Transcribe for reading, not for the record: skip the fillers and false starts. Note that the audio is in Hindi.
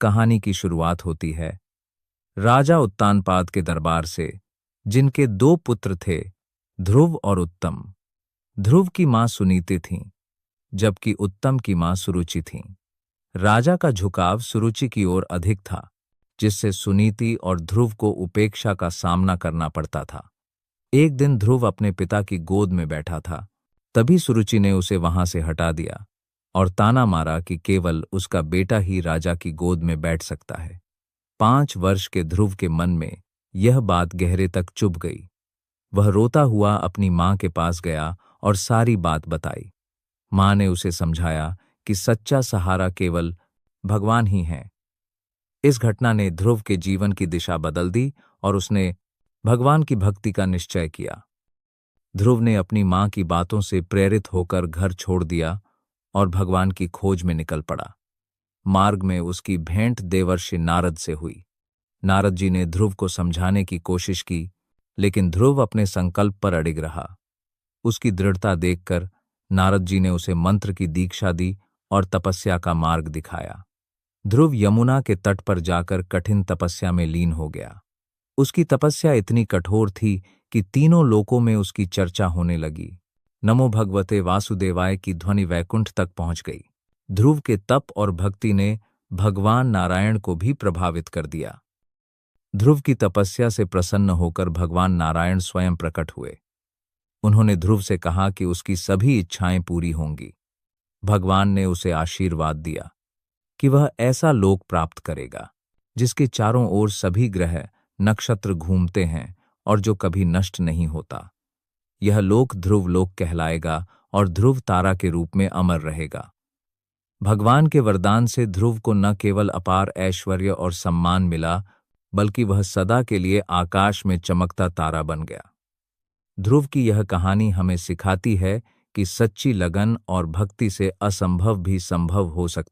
कहानी की शुरुआत होती है राजा उत्तानपाद के दरबार से, जिनके दो पुत्र थे, ध्रुव और उत्तम। ध्रुव की मां सुनीति थीं, जबकि उत्तम की मां सुरुचि थीं। राजा का झुकाव सुरुचि की ओर अधिक था, जिससे सुनीति और ध्रुव को उपेक्षा का सामना करना पड़ता था। एक दिन ध्रुव अपने पिता की गोद में बैठा था, तभी सुरुचि ने उसे वहां से हटा दिया और ताना मारा कि केवल उसका बेटा ही राजा की गोद में बैठ सकता है। 5 वर्ष के ध्रुव के मन में यह बात गहरे तक चुभ गई। वह रोता हुआ अपनी मां के पास गया और सारी बात बताई। मां ने उसे समझाया कि सच्चा सहारा केवल भगवान ही है। इस घटना ने ध्रुव के जीवन की दिशा बदल दी और उसने भगवान की भक्ति का निश्चय किया। ध्रुव ने अपनी मां की बातों से प्रेरित होकर घर छोड़ दिया और भगवान की खोज में निकल पड़ा। मार्ग में उसकी भेंट देवर्षि नारद से हुई। नारद जी ने ध्रुव को समझाने की कोशिश की, लेकिन ध्रुव अपने संकल्प पर अड़िग रहा। उसकी दृढ़ता देखकर नारद जी ने उसे मंत्र की दीक्षा दी और तपस्या का मार्ग दिखाया। ध्रुव यमुना के तट पर जाकर कठिन तपस्या में लीन हो गया। उसकी तपस्या इतनी कठोर थी कि तीनों लोकों में उसकी चर्चा होने लगी। नमो भगवते वासुदेवाय की ध्वनि वैकुंठ तक पहुंच गई। ध्रुव के तप और भक्ति ने भगवान नारायण को भी प्रभावित कर दिया। ध्रुव की तपस्या से प्रसन्न होकर भगवान नारायण स्वयं प्रकट हुए। उन्होंने ध्रुव से कहा कि उसकी सभी इच्छाएं पूरी होंगी। भगवान ने उसे आशीर्वाद दिया कि वह ऐसा लोक प्राप्त करेगा जिसके चारों ओर सभी ग्रह नक्षत्र घूमते हैं और जो कभी नष्ट नहीं होता। यह लोक ध्रुव लोक कहलाएगा और ध्रुव तारा के रूप में अमर रहेगा। भगवान के वरदान से ध्रुव को न केवल अपार ऐश्वर्य और सम्मान मिला, बल्कि वह सदा के लिए आकाश में चमकता तारा बन गया। ध्रुव की यह कहानी हमें सिखाती है कि सच्ची लगन और भक्ति से असंभव भी संभव हो सकता